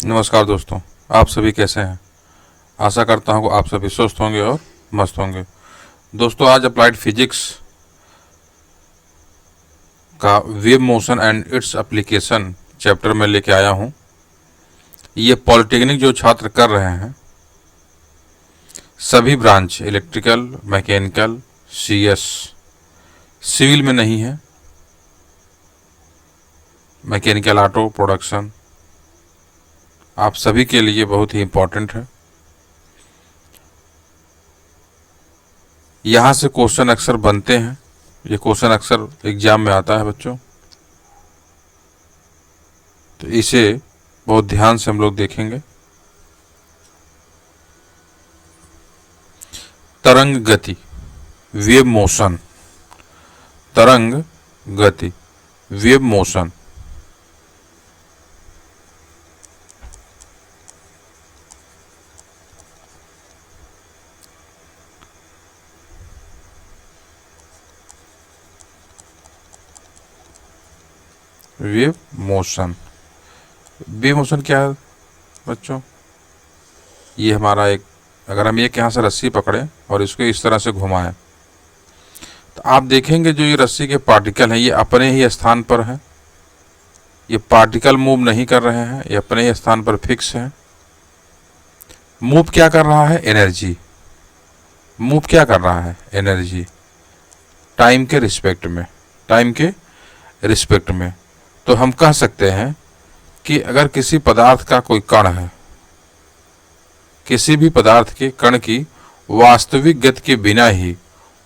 नमस्कार दोस्तों, आप सभी कैसे हैं। आशा करता हूँ कि आप सभी स्वस्थ होंगे और मस्त होंगे। दोस्तों, आज अप्लाइड फिजिक्स का wave motion and its application chapter में लेके आया हूँ। ये पॉलिटेक्निक जो छात्र कर रहे हैं, सभी branch electrical, mechanical, CS, civil में नहीं है, मैकेनिकल, ऑटो, प्रोडक्शन, आप सभी के लिए बहुत ही इम्पोर्टेंट है। यहाँ से क्वेश्चन अक्सर बनते हैं, ये क्वेश्चन अक्सर एग्जाम में आता है बच्चों, तो इसे बहुत ध्यान से हम लोग देखेंगे। तरंग गति, वेव मोशन, तरंग गति, wave motion. Wave motion, wave motion क्या है बच्चों? ये हमारा एक, अगर हम एक यहाँ से रस्सी पकड़ें और इसको इस तरह से घुमाएं तो आप देखेंगे जो ये रस्सी के पार्टिकल हैं ये अपने ही स्थान पर हैं। ये पार्टिकल मूव नहीं कर रहे हैं, ये अपने ही स्थान पर फिक्स हैं। मूव क्या कर रहा है? एनर्जी। मूव क्या कर रहा है? एनर्जी। टाइम के रिस्पेक्ट में, टाइम के रिस्पेक्ट में। तो हम कह सकते हैं कि अगर किसी पदार्थ का कोई कण है, किसी भी पदार्थ के कण की वास्तविक गति के बिना ही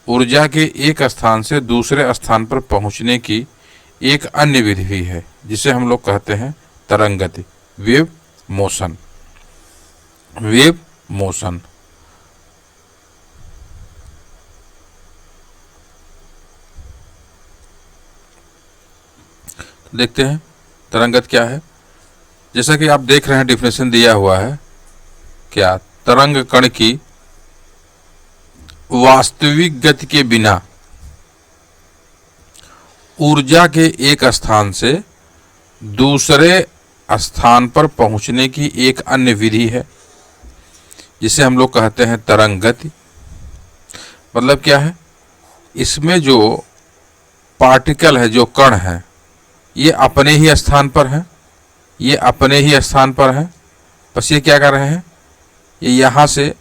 ऊर्जा के एक स्थान से दूसरे स्थान पर पहुंचने की एक अन्य विधि है, जिसे हम लोग कहते हैं तरंग गति, वेव मोशन। Wave motion. देखते हैं तरंग गति क्या है। जैसा कि आप देख रहे हैं, डिफिनेशन दिया हुआ है क्या? तरंग कण की वास्तविक गति के बिना ऊर्जा के एक स्थान से दूसरे स्थान पर पहुंचने की एक अन्य विधि है, जिसे हम लोग कहते हैं तरंग गति। मतलब क्या है? इसमें जो पार्टिकल है, जो कण है, ये अपने ही स्थान पर है, ये अपने ही स्थान पर है। बस ये क्या कर रहे हैं? ये यहाँ से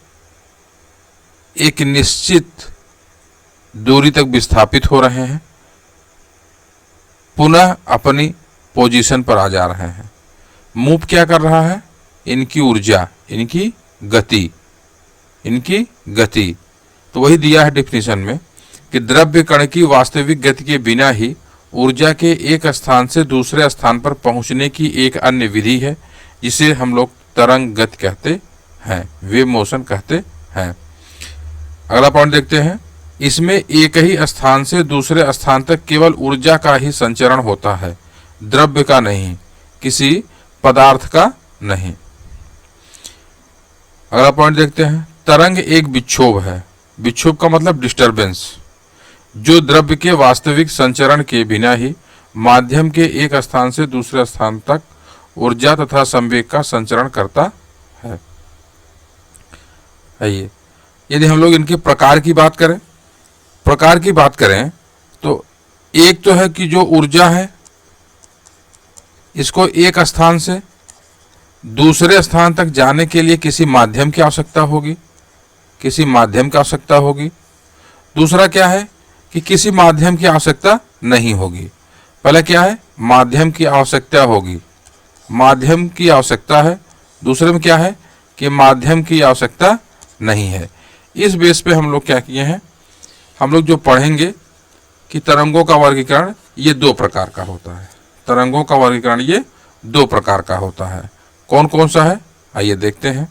एक निश्चित दूरी तक विस्थापित हो रहे हैं, पुनः अपनी पोजीशन पर आ जा रहे हैं। मूव क्या कर रहा है? इनकी ऊर्जा, इनकी गति, इनकी गति। तो वही दिया है डिफिनीशन में कि द्रव्य कण की वास्तविक गति के बिना ही ऊर्जा के एक स्थान से दूसरे स्थान पर पहुंचने की एक अन्य विधि है, जिसे हम लोग तरंग गति कहते हैं, वेव मोशन कहते हैं। अगला पॉइंट देखते हैं। इसमें एक ही स्थान से दूसरे स्थान तक केवल ऊर्जा का ही संचरण होता है, द्रव्य का नहीं, किसी पदार्थ का नहीं। अगला पॉइंट देखते हैं। तरंग एक विक्षोभ है। विक्षोभ का मतलब डिस्टरबेंस, जो द्रव्य के वास्तविक संचरण के बिना ही माध्यम के एक स्थान से दूसरे स्थान तक ऊर्जा तथा संवेग का संचरण करता है। आइए, यदि हम लोग इनके प्रकार की बात करें तो एक तो है कि जो ऊर्जा है, इसको एक स्थान से दूसरे स्थान तक जाने के लिए किसी माध्यम की आवश्यकता होगी, किसी माध्यम की आवश्यकता होगी। दूसरा क्या है कि किसी माध्यम की आवश्यकता नहीं होगी। पहले क्या है? माध्यम की आवश्यकता होगी, माध्यम की आवश्यकता है। दूसरे में क्या है कि माध्यम की आवश्यकता नहीं है। इस बेस पे हम लोग क्या किए हैं, हम लोग जो पढ़ेंगे कि तरंगों का वर्गीकरण ये दो प्रकार का होता है। तरंगों का वर्गीकरण ये दो प्रकार का होता है। कौन कौन सा है? आइए देखते हैं।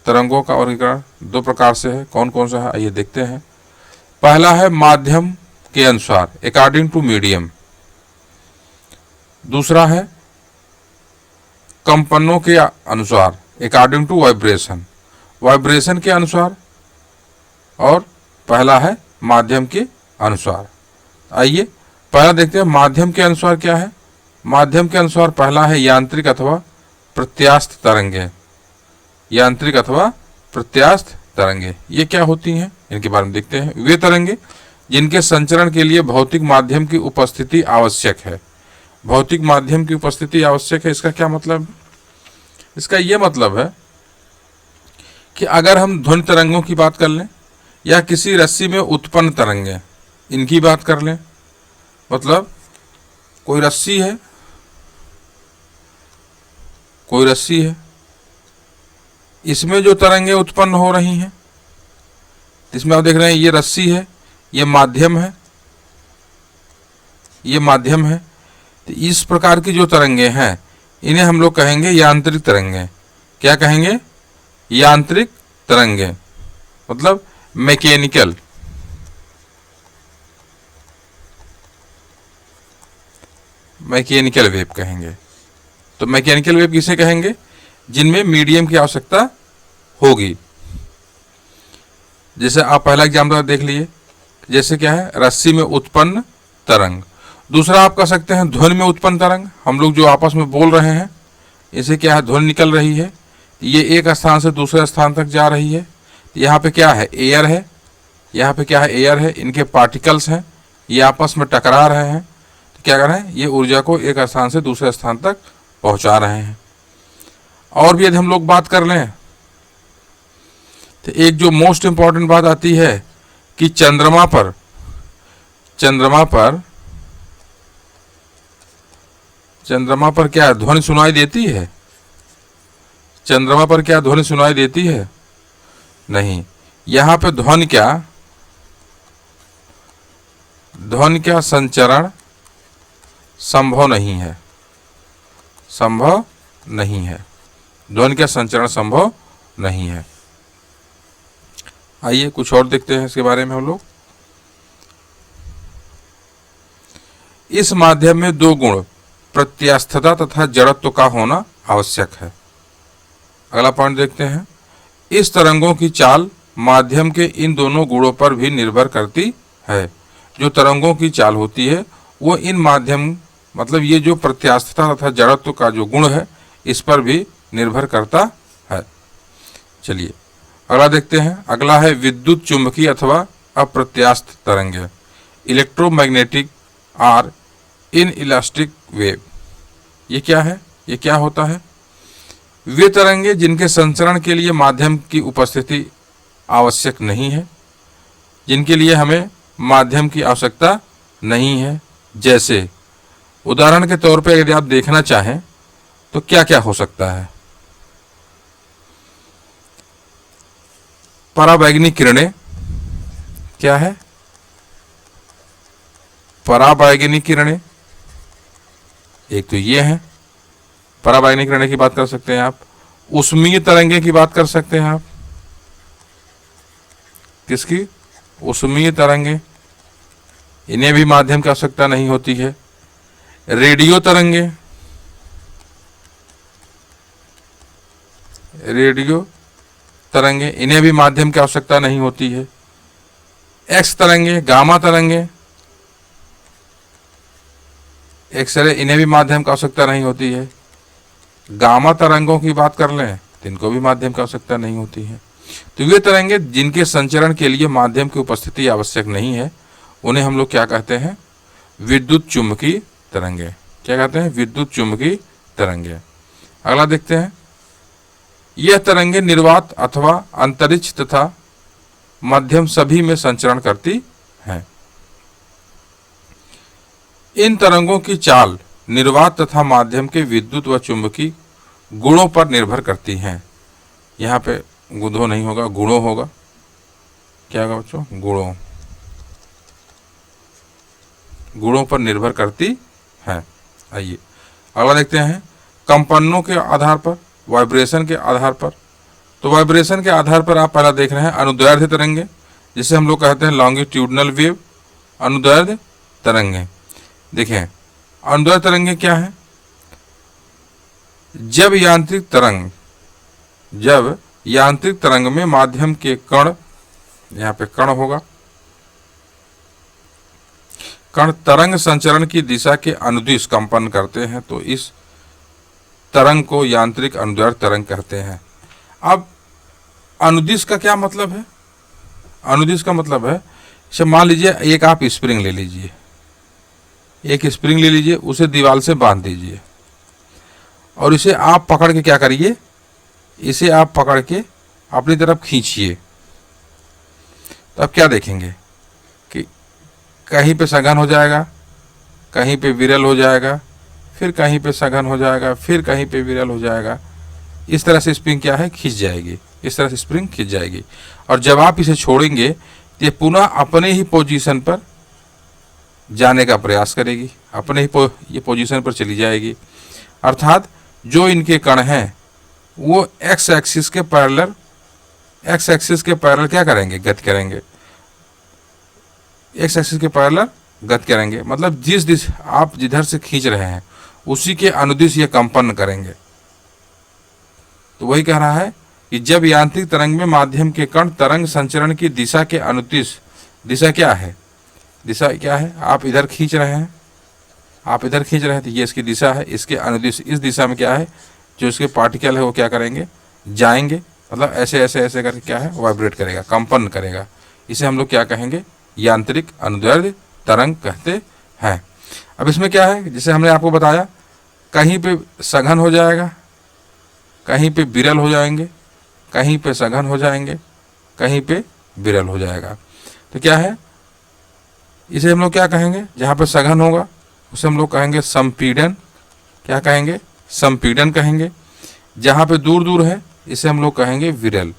तरंगों का वर्गीकरण दो प्रकार से है। कौन कौन सा है? आइए देखते हैं। पहला है माध्यम के अनुसार, अकॉर्डिंग टू मीडियम। दूसरा है कंपनों के अनुसार, अकॉर्डिंग टू वाइब्रेशन, वाइब्रेशन के अनुसार। और पहला है माध्यम के अनुसार। आइए पहला देखते हैं माध्यम के अनुसार क्या है। माध्यम के अनुसार पहला है यांत्रिक अथवा प्रत्यास्थ तरंगे, यांत्रिक अथवा प्रत्यास्थ तरंगे, ये क्या होती हैं, इनके बारे में देखते हैं। वे तरंगे जिनके संचरण के लिए भौतिक माध्यम की उपस्थिति आवश्यक है। भौतिक माध्यम की उपस्थिति आवश्यक है, इसका क्या मतलब? इसका यह मतलब है कि अगर हम ध्वनि तरंगों की बात कर लें या किसी रस्सी में उत्पन्न तरंगे, इनकी बात कर लें, मतलब कोई रस्सी है, इसमें जो तरंगे उत्पन्न हो रही हैं, इसमें आप देख रहे हैं ये रस्सी है, ये माध्यम है, तो इस प्रकार की जो तरंगे हैं इन्हें हम लोग कहेंगे यांत्रिक तरंगे। क्या कहेंगे? यांत्रिक तरंगे, मतलब मैकेनिकल वेव कहेंगे। तो मैकेनिकल वेव किसे कहेंगे? जिनमें मीडियम की आवश्यकता होगी। जैसे आप पहला एग्जाम्पल देख लिए, जैसे क्या है, रस्सी में उत्पन्न तरंग। दूसरा आप कह सकते हैं ध्वनि में उत्पन्न तरंग। हम लोग जो आपस में बोल रहे हैं, इसे क्या है, ध्वनि निकल रही है, ये एक स्थान से दूसरे स्थान तक जा रही है। यहाँ पे क्या है, एयर है, यहाँ पे क्या है, एयर है, इनके पार्टिकल्स हैं, ये आपस में टकरा रहे हैं, तो क्या कर रहे हैं, ये ऊर्जा को एक स्थान से दूसरे स्थान तक पहुंचा रहे हैं। और भी यदि हम लोग बात कर लें तो एक जो मोस्ट इंपॉर्टेंट बात आती है कि चंद्रमा पर क्या ध्वनि सुनाई देती है? चंद्रमा पर क्या ध्वनि सुनाई देती है? नहीं। यहां पे ध्वनि क्या संचरण संभव नहीं है, ध्वनि का संचरण संभव नहीं है। आइए कुछ और देखते हैं इसके बारे में हम लोग। इस माध्यम में दो गुण, प्रत्यास्थता तथा जड़त्व का होना आवश्यक है। अगला पॉइंट देखते हैं। इस तरंगों की चाल माध्यम के इन दोनों गुणों पर भी निर्भर करती है। जो तरंगों की चाल होती है वो इन माध्यम, मतलब ये जो प्रत्यास्थता तथा जड़त्व का जो गुण है, इस पर भी निर्भर करता है। चलिए अगला देखते हैं। अगला है विद्युत चुंबकीय अथवा अप्रत्यास्थ तरंगे, electromagnetic are inelastic wave. ये क्या है, ये क्या होता है? वे तरंगे जिनके संचरण के लिए माध्यम की उपस्थिति आवश्यक नहीं है, जिनके लिए हमें माध्यम की आवश्यकता नहीं है। जैसे उदाहरण के तौर पर यदि आप देखना चाहें तो क्या क्या हो सकता है? पराबैंगनी किरणें, क्या है? पराबैंगनी किरणें, एक तो ये है, पराबैंगनी किरणें की बात कर सकते हैं आप। उष्मीय तरंगे की बात कर सकते हैं आप। किसकी? उष्मीय तरंगे, इन्हें भी माध्यम की आवश्यकता नहीं होती है। रेडियो तरंगे, इन्हें भी माध्यम की आवश्यकता नहीं होती है। एक्स तरंगे, गामा तरंगे, एक्सरे, इन्हें भी माध्यम की आवश्यकता नहीं होती है। गामा तरंगों की बात कर लें तो इनको भी माध्यम की आवश्यकता नहीं होती है। तो वे तरंगे जिनके संचरण के लिए माध्यम की उपस्थिति आवश्यक नहीं है, उन्हें हम लोग क्या कहते हैं? विद्युत चुम्बकीय तरंगे। क्या कहते हैं? विद्युत चुम्बकीय तरंगे। अगला देखते हैं। यह तरंगे निर्वात अथवा अंतरिक्ष तथा मध्यम सभी में संचरण करती हैं। इन तरंगों की चाल निर्वात तथा माध्यम के विद्युत व चुंबकीय गुणों पर निर्भर करती हैं। यहाँ पे गुणों नहीं होगा, गुणों होगा। क्या होगा बच्चों? गुणों पर निर्भर करती हैं। आइए अगला देखते हैं। कंपनों के आधार पर, वाइब्रेशन के आधार पर। तो वाइब्रेशन के आधार पर आप पहला देख रहे हैं अनुदैर्ध्य तरंगे, जिसे हम लोग कहते हैं लॉन्गिट्यूडनल वेव, अनुदैर्ध्य तरंगे। देखें अनुदैर्ध्य तरंगे क्या है? जब यांत्रिक तरंग में माध्यम के कण, यहाँ पे कण होगा, कण तरंग संचरण की दिशा के अनुदिश कंपन करते हैं, तो इस तरंग को यांत्रिक अनुदैर्ध्य तरंग कहते हैं। अब अनुदिश का क्या मतलब है? अनुदिश का मतलब है, जैसे मान लीजिए एक आप स्प्रिंग ले लीजिए, एक स्प्रिंग ले लीजिए, उसे दीवार से बांध दीजिए और इसे आप पकड़ के क्या करिए, इसे आप पकड़ के अपनी तरफ खींचिए। तो अब क्या देखेंगे कि कहीं पे सघन हो जाएगा, कहीं पे विरल हो जाएगा, फिर कहीं पे सघन हो जाएगा, फिर कहीं पे विरल हो जाएगा। इस तरह से स्प्रिंग क्या है, खींच जाएगी, इस तरह से स्प्रिंग खींच जाएगी। और जब आप इसे छोड़ेंगे तो ये पुनः अपने ही पोजीशन पर जाने का प्रयास करेगी, अपने ही ये पोजीशन पर चली जाएगी। अर्थात जो इनके कण हैं वो एक्स एक्सिस के पैरेलल क्या करेंगे, गति करेंगे, एक्स एक्सिस के पैरेलल गति करेंगे। मतलब जिस दिशा आप जिधर से खींच रहे हैं उसी के अनुदिश ये कंपन करेंगे। तो वही कह रहा है कि जब यांत्रिक तरंग में माध्यम के कण तरंग संचरण की दिशा के अनुदिश, दिशा क्या है, दिशा क्या है, आप इधर खींच रहे हैं, आप इधर खींच रहे हैं तो ये इसकी दिशा है, इसके अनुदिश इस दिशा में क्या है, जो इसके पार्टिकल है वो क्या करेंगे, जाएंगे। मतलब ऐसे ऐसे ऐसे करके क्या है, वाइब्रेट करेगा, कंपन करेगा। इसे हम लोग क्या कहेंगे, यांत्रिक अनुदैर्ध्य तरंग कहते हैं। अब इसमें क्या है, जैसे हमने आपको बताया, कहीं पे सघन हो जाएगा, कहीं पे विरल हो जाएंगे, कहीं पे सघन हो जाएंगे, कहीं पे विरल हो जाएगा। तो क्या है, इसे हम लोग क्या कहेंगे, जहाँ पे सघन होगा उसे हम लोग कहेंगे संपीड़न, क्या कहेंगे, संपीड़न कहेंगे। जहाँ पे दूर दूर है इसे हम लोग कहेंगे विरल,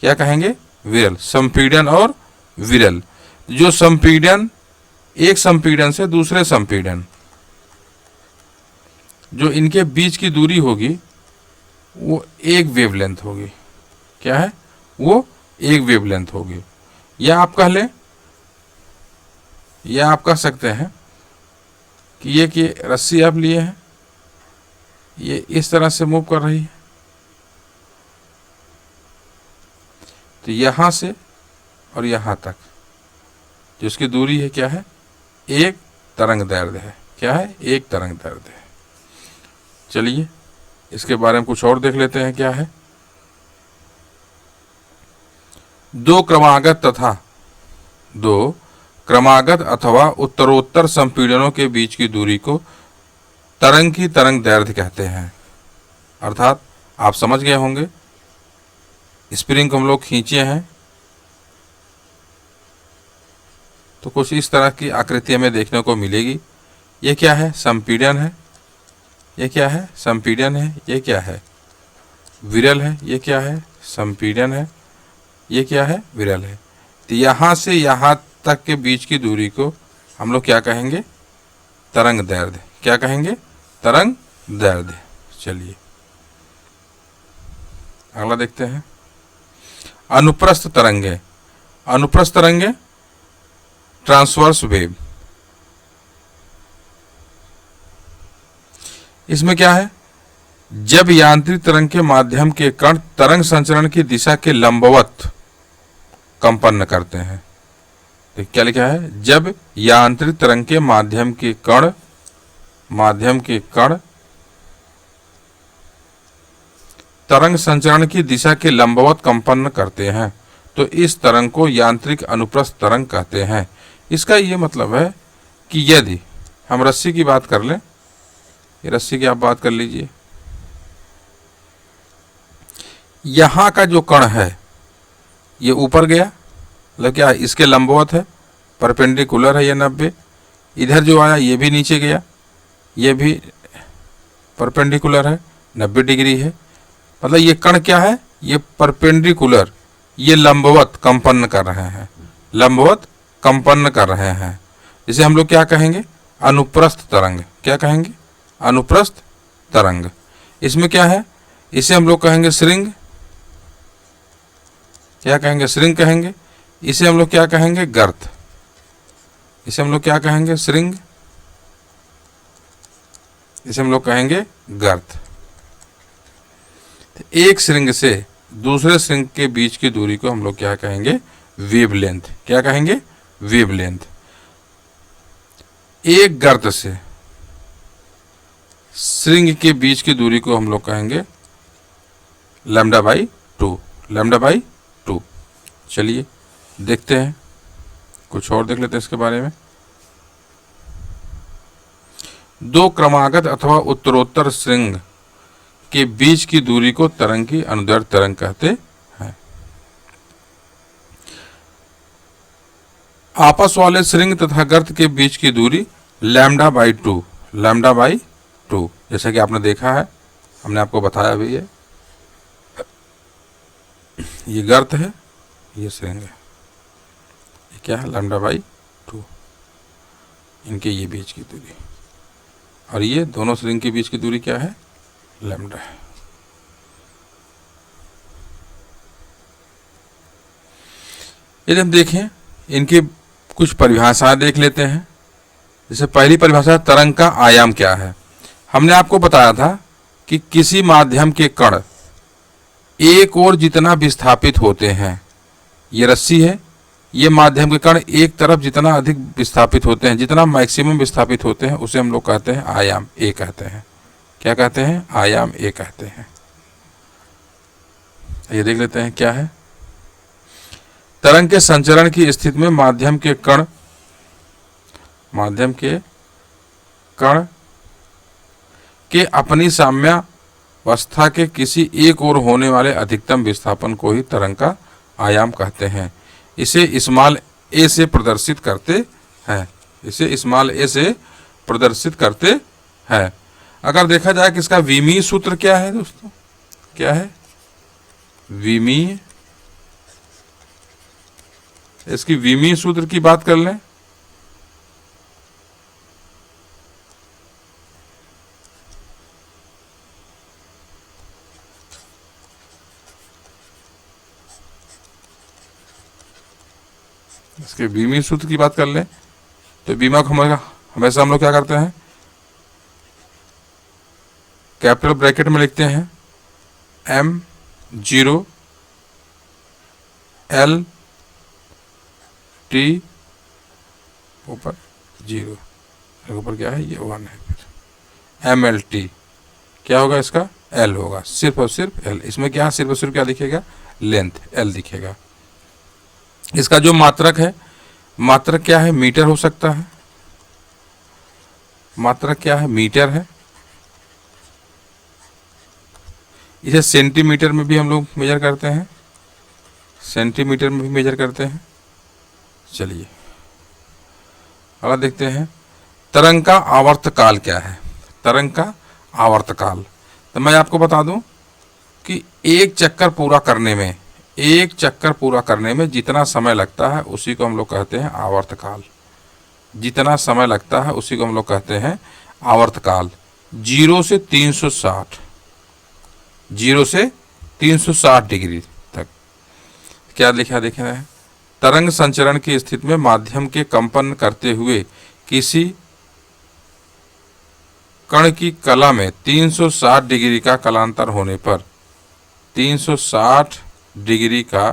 क्या कहेंगे, विरल। संपीड़न और विरल, जो संपीड़न, एक संपीड़न से दूसरे संपीड़न, जो इनके बीच की दूरी होगी वो एक वेवलेंथ होगी, क्या है, वो एक वेवलेंथ होगी। या आप कह लें, या आप कह सकते हैं कि ये कि रस्सी आप लिए हैं, ये इस तरह से मूव कर रही है, तो यहां से और यहां तक जो इसकी दूरी है क्या है, एक तरंग दैर्ध्य है, क्या है, एक तरंग दैर्ध्य है। चलिए इसके बारे में कुछ और देख लेते हैं क्या है। दो क्रमागत अथवा उत्तरोत्तर संपीड़नों के बीच की दूरी को तरंग की तरंग दैर्ध्य कहते हैं। अर्थात आप समझ गए होंगे, स्प्रिंग को हम लोग खींचे हैं तो कुछ इस तरह की आकृति हमें देखने को मिलेगी। ये क्या है, संपीड़न है, ये क्या है, संपीड़न है, ये क्या है, विरल है, ये क्या है, संपीड़न है, ये क्या है, विरल है। तो यहाँ से यहाँ तक के बीच की दूरी को हम लोग क्या कहेंगे, तरंग दैर्ध्य, क्या कहेंगे, तरंग दैर्ध्य। चलिए अगला देखते हैं, अनुप्रस्थ तरंगे। अनुप्रस्थ तरंगे ट्रांसवर्स वेव। इसमें क्या है, जब यांत्रिक तरंग के माध्यम के कण तरंग संचरण की दिशा के लंबवत कंपन करते हैं। तो क्या लिखा है, जब यांत्रिक तरंग के माध्यम के कण तरंग संचरण की दिशा के लंबवत कंपन करते हैं तो इस तरंग को यांत्रिक अनुप्रस्थ तरंग कहते हैं। इसका ये मतलब है कि यदि हम रस्सी की बात कर लें, ये रस्सी की आप बात कर लीजिए, यहां का जो कण है ये ऊपर गया, मतलब क्या, इसके लंबवत है, परपेंडिकुलर है ये 90। इधर जो आया ये भी नीचे गया, ये भी परपेंडिकुलर है, 90 डिग्री है। मतलब ये कण क्या है, ये परपेंडिकुलर, ये लंबवत कंपन कर रहे हैं, लंबवत कंपन कर रहे हैं। इसे हम लोग क्या कहेंगे, अनुप्रस्थ तरंग, क्या कहेंगे, अनुप्रस्थ तरंग। इसमें क्या है, इसे हम लोग कहेंगे श्रृंग, क्या कहेंगे, श्रृंग कहेंगे। इसे हम लोग क्या कहेंगे, गर्त, इसे हम लोग क्या कहेंगे, श्रृंग, इसे हम लोग कहेंगे गर्त। एक श्रृंग से दूसरे श्रृंग के बीच की दूरी को हम लोग क्या कहेंगे, वेवलेंथ, क्या कहेंगे, वेवलेंथ। एक गर्त से श्रृंग के बीच की दूरी को हम लोग कहेंगे लैम्डा बाई 2, लैम्डा बाई 2। चलिए देखते हैं, कुछ और देख लेते हैं इसके बारे में। दो क्रमागत अथवा उत्तरोत्तर श्रृंग के बीच की दूरी को तरंग की अनुदैर्ध्य तरंग कहते हैं। आपस वाले श्रृंग तथा गर्त के बीच की दूरी लैम्डा बाई 2, लैम्डा बाई 2, जैसा कि आपने देखा है, हमने आपको बताया भी है। ये गर्त है, ये श्रृंग है, ये क्या है, लैम्डा बाई 2, इनके ये बीच की दूरी, और ये दोनों श्रृंग के बीच की दूरी क्या है, लैम्डा है। यदि हम देखें इनकी कुछ परिभाषाएं देख लेते हैं। जैसे पहली परिभाषा, तरंग का आयाम क्या है। हमने आपको बताया था कि किसी माध्यम के कण एक ओर जितना विस्थापित होते हैं, ये रस्सी है, ये माध्यम के कण एक तरफ जितना अधिक विस्थापित होते हैं, जितना मैक्सिमम विस्थापित होते हैं, उसे हम लोग कहते हैं आयाम ए कहते हैं। क्या कहते हैं, आयाम ए कहते हैं। ये देख लेते हैं क्या है। तरंग के संचरण की स्थिति में माध्यम के कण के अपनी साम्यावस्था के किसी एक ओर होने वाले अधिकतम विस्थापन को ही तरंग का आयाम कहते हैं। इसे स्मॉल ए से प्रदर्शित करते हैं, इसे स्मॉल ए से प्रदर्शित करते हैं। अगर देखा जाए कि इसका विमीय सूत्र क्या है दोस्तों, क्या है विमीय, इसकी विमीय सूत्र की बात कर लें इसके विमीय सूत्र की बात कर लें तो बीमा को हमेशा हम लोग क्या करते हैं, कैपिटल ब्रैकेट में लिखते हैं M0 L T ऊपर 0, ऊपर क्या है, ये 1 है, फिर MLT क्या होगा, इसका L होगा, सिर्फ और सिर्फ L। इसमें क्या सिर्फ और सिर्फ क्या दिखेगा, लेंथ L दिखेगा। इसका जो मात्रक है, मात्रक क्या है, मीटर हो सकता है, मात्रक क्या है, मीटर है। इसे सेंटीमीटर में भी हम लोग मेजर करते हैं, सेंटीमीटर में भी मेजर करते हैं। चलिए अगला देखते हैं, तरंग का आवर्तकाल क्या है। तरंग का आवर्तकाल, तो मैं आपको बता दूं कि एक चक्कर पूरा करने में जितना समय लगता है उसी को हम लोग कहते हैं आवर्तकाल। जितना समय लगता है उसी को हम लोग कहते हैं आवर्तकाल। 0 से 360, 0 से 360 डिग्री तक क्या लिखा देखे हैं, तरंग संचरण की स्थिति में माध्यम के कंपन करते हुए किसी कण की कला में 360 डिग्री का कलांतर होने पर, 360 डिग्री का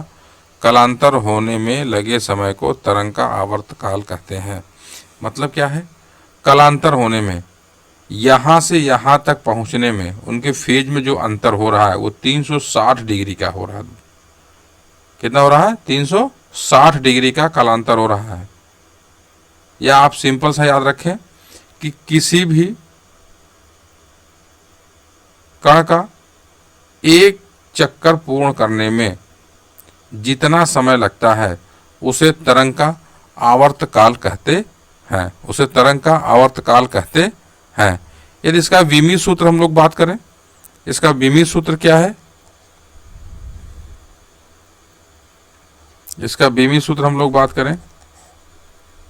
कलांतर होने में लगे समय को तरंग का आवर्तकाल कहते हैं। मतलब क्या है, कलांतर होने में, यहाँ से यहाँ तक पहुँचने में उनके फेज में जो अंतर हो रहा है वो 360 डिग्री का हो रहा है। कितना हो रहा है, 360 डिग्री का कलांतर हो रहा है। या आप सिंपल सा याद रखें कि किसी भी कण का एक चक्कर पूर्ण करने में जितना समय लगता है उसे तरंग का आवर्तकाल कहते हैं, उसे तरंग का आवर्तकाल कहते हैं। यदि इसका विमीय सूत्र हम लोग बात करें, इसका विमीय सूत्र क्या है, इसका विमीय सूत्र हम लोग बात करें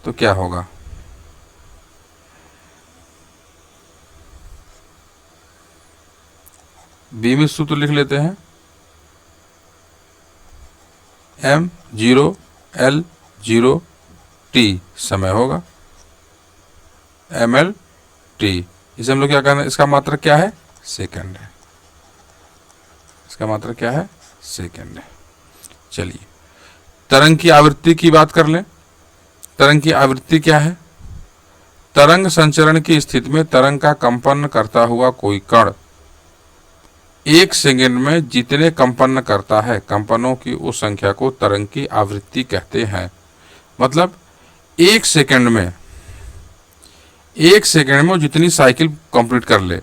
तो क्या होगा, विमीय सूत्र लिख लेते हैं M0 L0 T समय होगा, MLT, इसे हम लोग क्या कहना है, इसका मात्रक क्या है, सेकंड है, इसका मात्रक क्या है, सेकंड है। चलिए तरंग की आवृत्ति की बात कर लें। तरंग की आवृत्ति क्या है, तरंग संचरण की स्थिति में तरंग का कंपन करता हुआ कोई कण 1 सेकंड में जितने कंपन करता है, कंपनों की उस संख्या को तरंग की आवृत्ति कहते हैं। मतलब 1 सेकंड में वो जितनी साइकिल कंप्लीट कर ले,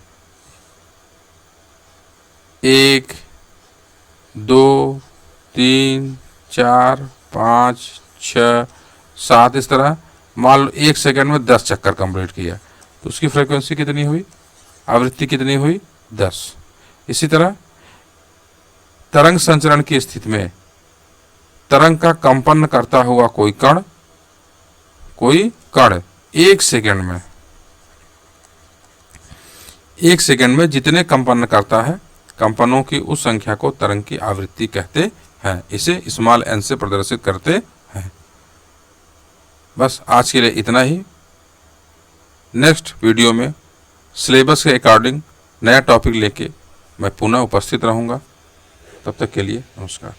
1 2 3 4 5 6 7 इस तरह, मान लो 1 सेकंड में 10 चक्कर कंप्लीट किया तो उसकी फ्रीक्वेंसी कितनी हुई, आवृत्ति कितनी हुई, 10। इसी तरह तरंग संचरण की स्थिति में तरंग का कंपन करता हुआ कोई कण 1 सेकंड में जितने कंपन करता है, कंपनों की उस संख्या को तरंग की आवृत्ति कहते हैं। इसे स्मॉल n से प्रदर्शित करते हैं। बस आज के लिए इतना ही। नेक्स्ट वीडियो में सिलेबस के अकॉर्डिंग नया टॉपिक लेके मैं पुनः उपस्थित रहूँगा। तब तक के लिए नमस्कार।